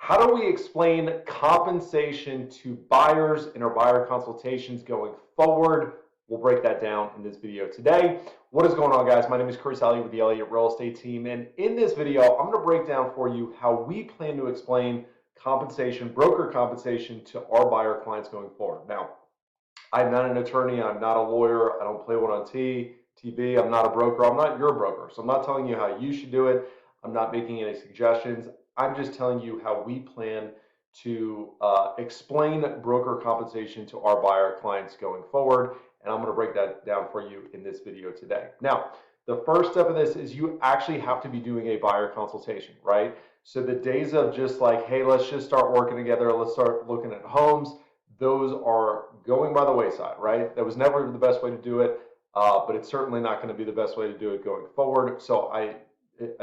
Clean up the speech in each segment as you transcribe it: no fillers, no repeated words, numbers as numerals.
How do we explain compensation to buyers in our buyer consultations going forward? We'll break that down in this video today. What is going on, guys? My name is Elliott with the Elliott Real Estate Team, and in this video, I'm going to break down for you how we plan to explain compensation, broker compensation, to our buyer clients going forward. Now, I'm not an attorney, I'm not a lawyer, I don't play one on TV, I'm not a broker, I'm not your broker. So I'm not telling you how you should do it. I'm not making any suggestions. I'm just telling you how we plan to explain broker compensation to our buyer clients going forward. And I'm going to break that down for you in this video today. Now, the first step of this is you actually have to be doing a buyer consultation, right? So the days of just like, hey, let's just start working together, let's start looking at homes, those are going by the wayside, right? That was never the best way to do it, but it's certainly not going to be the best way to do it going forward. So I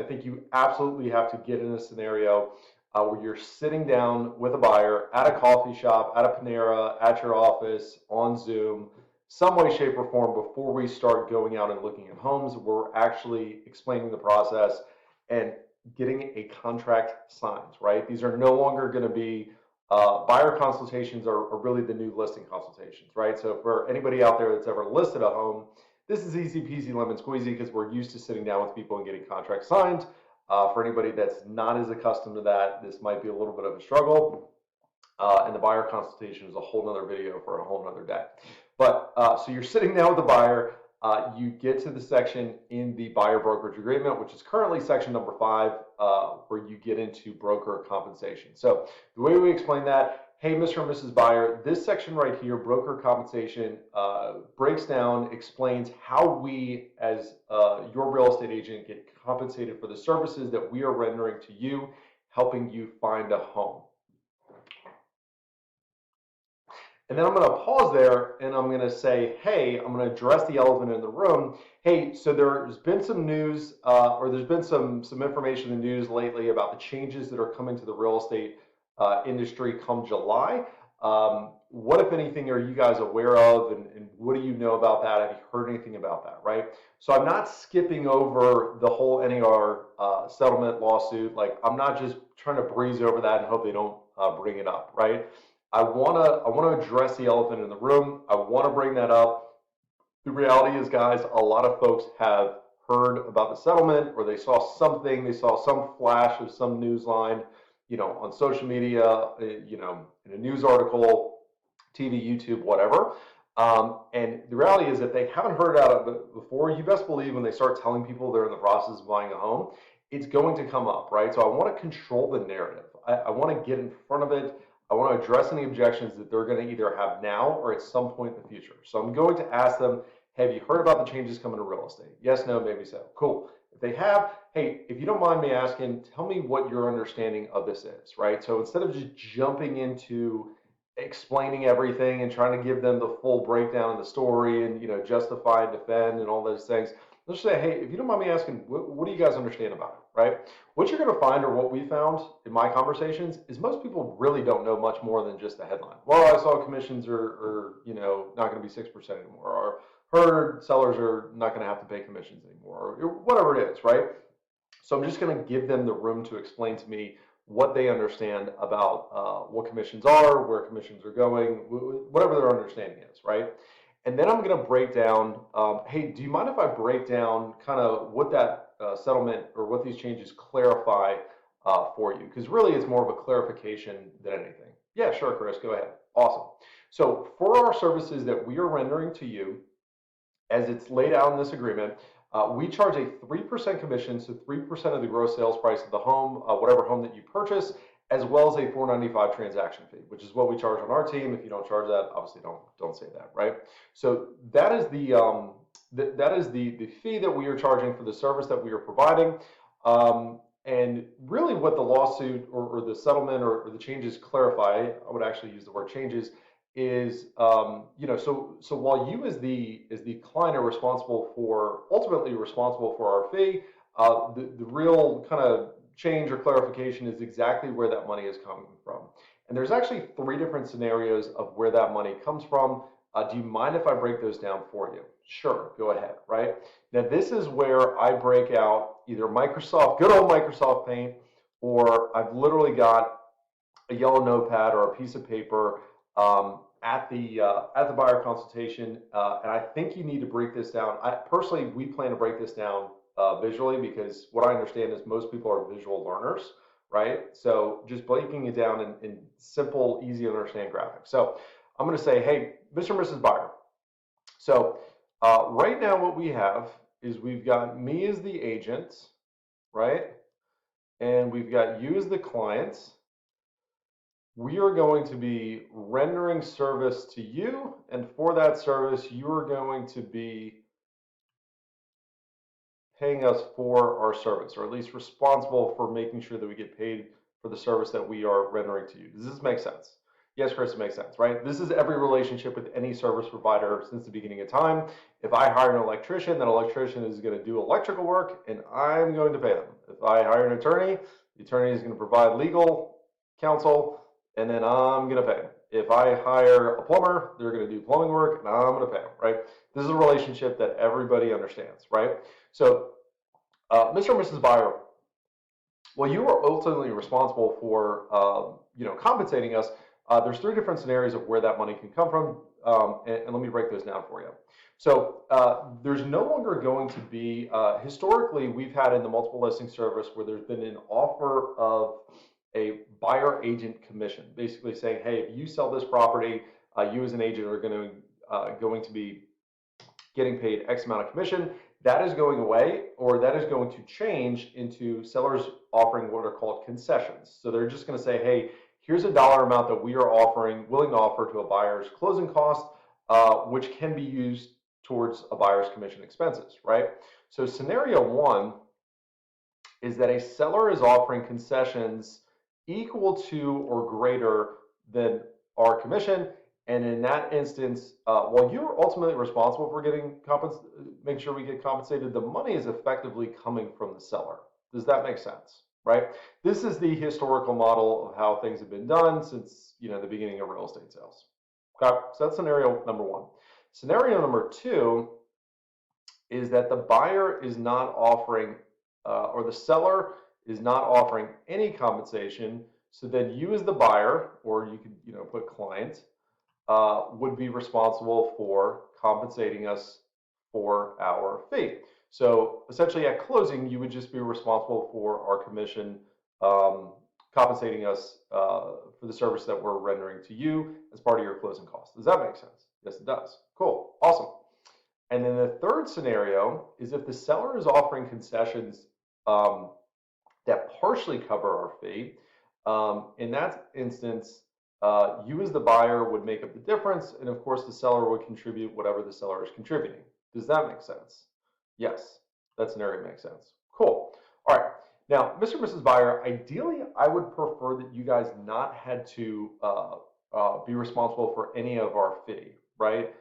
think you absolutely have to get in a scenario where you're sitting down with a buyer at a coffee shop, at a Panera, at your office, on Zoom, some way, shape, or form before we start going out and looking at homes. We're actually explaining the process and getting a contract signed, right? These are no longer going to be buyer consultations are really the new listing consultations, right? So for anybody out there that's ever listed a home, this is easy peasy lemon squeezy because we're used to sitting down with people and getting contracts signed. For anybody that's not as accustomed to that, this might be a little bit of a struggle. And the buyer consultation is a whole nother video for a whole nother day. But so you're sitting down with the buyer, you get to the section in the buyer brokerage agreement, which is currently section number 5, where you get into broker compensation. So the way we explain that, hey, Mr. and Mrs. Buyer, this section right here, broker compensation, breaks down, explains how we, as your real estate agent, get compensated for the services that we are rendering to you, helping you find a home. And then I'm going to pause there and I'm going to say, hey, I'm going to address the elephant in the room. Hey, so there's been some news or there's been some information in the news lately about the changes that are coming to the real estate industry come July. What, if anything, are you guys aware of, and what do you know about that? Have you heard anything about that, right? So I'm not skipping over the whole NAR settlement lawsuit. Like, I'm not just trying to breeze over that and hope they don't bring it up, right? I want to address the elephant in the room. I want to bring that up. The reality is, guys, a lot of folks have heard about the settlement, or they saw something, they saw some flash of some news line, on social media, in a news article, TV, YouTube, whatever. And the reality is, if they haven't heard about it before, you best believe when they start telling people they're in the process of buying a home, it's going to come up, right? So I want to control the narrative. I want to get in front of it. I want to address any objections that they're going to either have now or at some point in the future. So I'm going to ask them, have you heard about the changes coming to real estate? Yes, no, maybe so. Cool. If they have, hey, if you don't mind me asking, tell me what your understanding of this is, right? So instead of just jumping into explaining everything and trying to give them the full breakdown of the story and, justify and defend and all those things, let's say, hey, if you don't mind me asking, what do you guys understand about it, right? What you're going to find, or what we found in my conversations, is most people really don't know much more than just the headline. Well, I saw commissions are not going to be 6% anymore, or heard sellers are not going to have to pay commissions anymore, or whatever it is, right? So I'm just going to give them the room to explain to me what they understand about what commissions are, where commissions are going, whatever their understanding is, right? And then I'm going to break down, hey, do you mind if I break down kind of what that settlement or what these changes clarify for you? Because really it's more of a clarification than anything. Yeah, sure, Chris, go ahead. Awesome. So for our services that we are rendering to you, as it's laid out in this agreement, we charge a 3% commission, so 3% of the gross sales price of the home, whatever home that you purchase, as well as a $495 transaction fee, which is what we charge on our team. If you don't charge that, obviously don't say that, right? So that is the fee that we are charging for the service that we are providing. And really what the lawsuit or the settlement or the changes clarify, I would actually use the word changes, is so while you as the client are ultimately responsible for our fee, the real kind of change or clarification is exactly where that money is coming from. And there's actually 3 different scenarios of where that money comes from. Do you mind if I break those down for you? Sure, go ahead, right? Now this is where I break out either good old Microsoft Paint, or I've literally got a yellow notepad or a piece of paper at the buyer consultation, and I think you need to break this down. Personally, we plan to break this down visually because what I understand is most people are visual learners, right? So just breaking it down in simple, easy to understand graphics. So I'm going to say, hey, Mr. and Mrs. Buyer. So right now, what we have is we've got me as the agent, right? And we've got you as the client. We are going to be rendering service to you, and for that service, you are going to be paying us for our service, or at least responsible for making sure that we get paid for the service that we are rendering to you. Does this make sense? Yes, Chris, it makes sense, right? This is every relationship with any service provider since the beginning of time. If I hire an electrician, that electrician is going to do electrical work, and I'm going to pay them. If I hire an attorney, the attorney is going to provide legal counsel, and then I'm going to pay them. If I hire a plumber, they're going to do plumbing work, and I'm going to pay them, right? This is a relationship that everybody understands, right? So, Mr. and Mrs. Buyer, well, you are ultimately responsible for, compensating us. There's three different scenarios of where that money can come from, and let me break those down for you. So there's no longer going to be, historically, we've had in the multiple listing service where there's been an offer of a buyer agent commission, basically saying, hey, if you sell this property, you as an agent are going to be getting paid X amount of commission. That is going away, or that is going to change into sellers offering what are called concessions. So they're just going to say, hey, here's a dollar amount that we are willing to offer to a buyer's closing cost, which can be used towards a buyer's commission expenses, right? So scenario one is that a seller is offering concessions equal to or greater than our commission. And in that instance, while you're ultimately responsible for making sure we get compensated, the money is effectively coming from the seller. Does that make sense? Right? This is the historical model of how things have been done since the beginning of real estate sales. Okay, so that's scenario number one. Scenario number two is that the buyer is not offering, or the seller is not offering any compensation. So then you as the buyer, or you could put client, would be responsible for compensating us for our fee. So essentially at closing, you would just be responsible for our commission, compensating us for the service that we're rendering to you as part of your closing costs. Does that make sense? Yes, it does. Cool. Awesome. And then the third scenario is if the seller is offering concessions that partially cover our fee. In that instance, you as the buyer would make up the difference, and of course the seller would contribute whatever the seller is contributing. Does that make sense? Yes, that scenario makes sense. Cool. All right. Now, Mr. and Mrs. Buyer, ideally, I would prefer that you guys not had to be responsible for any of our fee, right?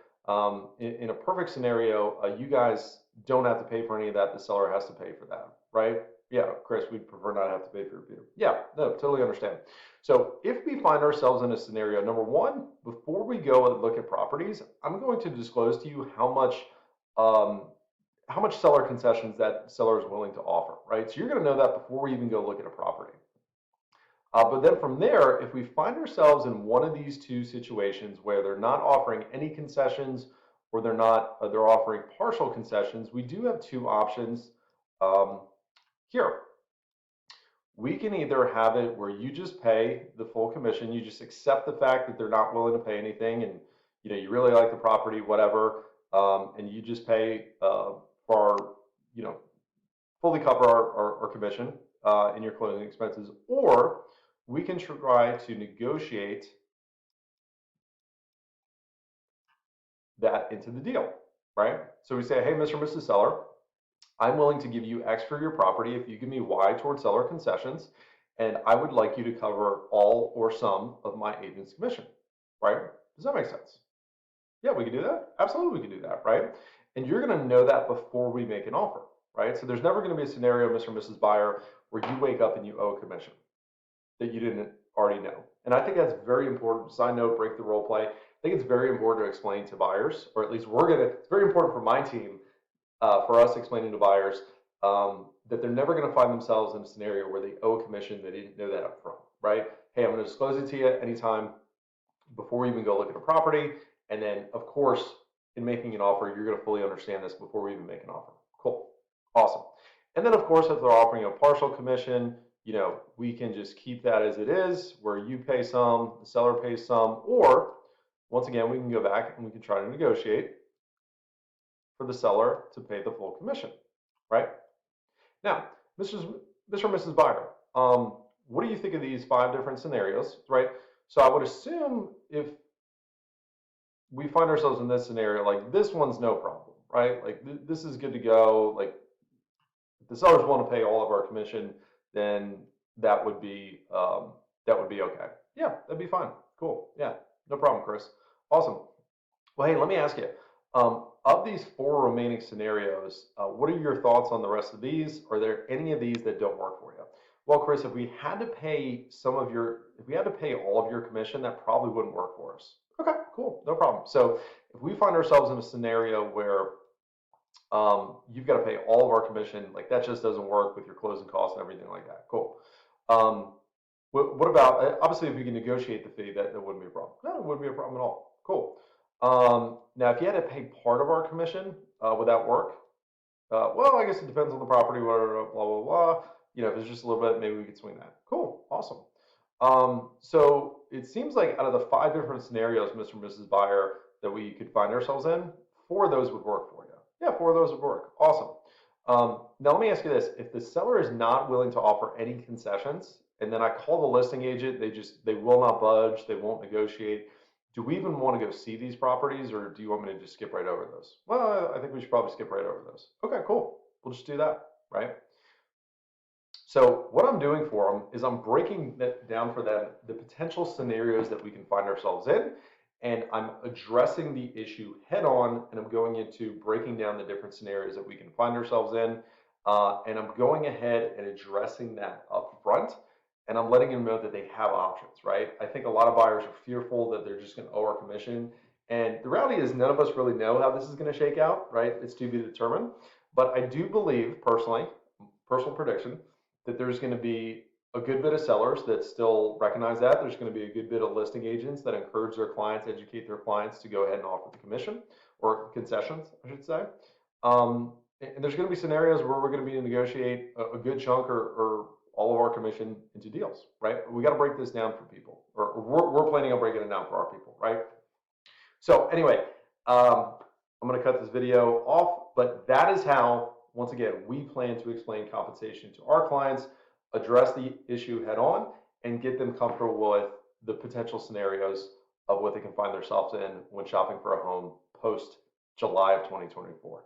In a perfect scenario, you guys don't have to pay for any of that. The seller has to pay for that, right? Yeah, Chris, we'd prefer not have to pay for review. Yeah, no, totally understand. So if we find ourselves in a scenario, number one, before we go and look at properties, I'm going to disclose to you how much seller concessions that seller is willing to offer, right? So you're going to know that before we even go look at a property. But then from there, if we find ourselves in one of these two situations where they're not offering any concessions or they're offering partial concessions, we do have two options here. We can either have it where you just pay the full commission, you just accept the fact that they're not willing to pay anything, and you really like the property, whatever, and you just pay for fully cover our commission in your closing expenses, or we can try to negotiate that into the deal, right? So we say, hey, Mr. and Mrs. Seller, I'm willing to give you X for your property if you give me Y towards seller concessions, and I would like you to cover all or some of my agent's commission, right? Does that make sense? Yeah, we can do that. Absolutely, we can do that, right? And you're going to know that before we make an offer, right? So there's never going to be a scenario, Mr. and Mrs. Buyer, where you wake up and you owe a commission that you didn't already know. And I think that's very important. Side note, break the role play. I think it's very important to explain to buyers, or at least it's very important for my team, for us explaining to buyers that they're never going to find themselves in a scenario where they owe a commission, they didn't know that up front, right? hey, I'm going to disclose it to you anytime before we even go look at a property. And then, of course, in making an offer, you're going to fully understand this before we even make an offer. Cool. Awesome. And then, of course, if they're offering a partial commission, we can just keep that as it is, where you pay some, the seller pays some, or once again, we can go back and we can try to negotiate for the seller to pay the full commission, right? Now, Mr. and Mrs. Buyer, what do you think of these 5 different scenarios, right? So I would assume if we find ourselves in this scenario, like this one's no problem, right? Like this is good to go. Like if the sellers want to pay all of our commission, then that would be okay. Yeah, that'd be fine. Cool. Yeah, no problem, Chris. Awesome. Well, hey, let me ask you, of these 4 remaining scenarios, what are your thoughts on the rest of these? Are there any of these that don't work for you? Well, Chris, if we had to pay all of your commission, that probably wouldn't work for us. Okay, cool, no problem. So if we find ourselves in a scenario where you've got to pay all of our commission, like that just doesn't work with your closing costs and everything like that. Cool. What about, obviously, if we can negotiate the fee, that wouldn't be a problem. No, it wouldn't be a problem at all. Cool. Now, if you had to pay part of our commission, would that work? Well, I guess it depends on the property, blah, blah, blah. If it's just a little bit, maybe we could swing that. Cool, awesome. So it seems like out of the 5 different scenarios, Mr. and Mrs. Buyer, that we could find ourselves in, 4 of those would work for you. Yeah, 4 of those would work. Awesome. Now let me ask you this: if the seller is not willing to offer any concessions, and then I call the listing agent, they will not budge, they won't negotiate. Do we even want to go see these properties, or do you want me to just skip right over those? Well, I think we should probably skip right over those. Okay, cool. We'll just do that, right? So what I'm doing for them is I'm breaking that down for them, the potential scenarios that we can find ourselves in, and I'm addressing the issue head on, and I'm going into breaking down the different scenarios that we can find ourselves in, and I'm going ahead and addressing that up front, and I'm letting them know that they have options, right? I think a lot of buyers are fearful that they're just going to owe our commission, and the reality is none of us really know how this is going to shake out, right? It's to be determined, but I do believe personally, personal prediction, that there's going to be a good bit of sellers that still recognize that. There's going to be a good bit of listing agents that encourage their clients, educate their clients to go ahead and offer the commission or concessions, I should say. And there's going to be scenarios where we're going to be to negotiate a good chunk or all of our commission into deals, right? We got to break this down for people, or we're planning on breaking it down for our people, right? So anyway, I'm going to cut this video off, but that is how, once again, we plan to explain compensation to our clients, address the issue head on, and get them comfortable with the potential scenarios of what they can find themselves in when shopping for a home post July of 2024.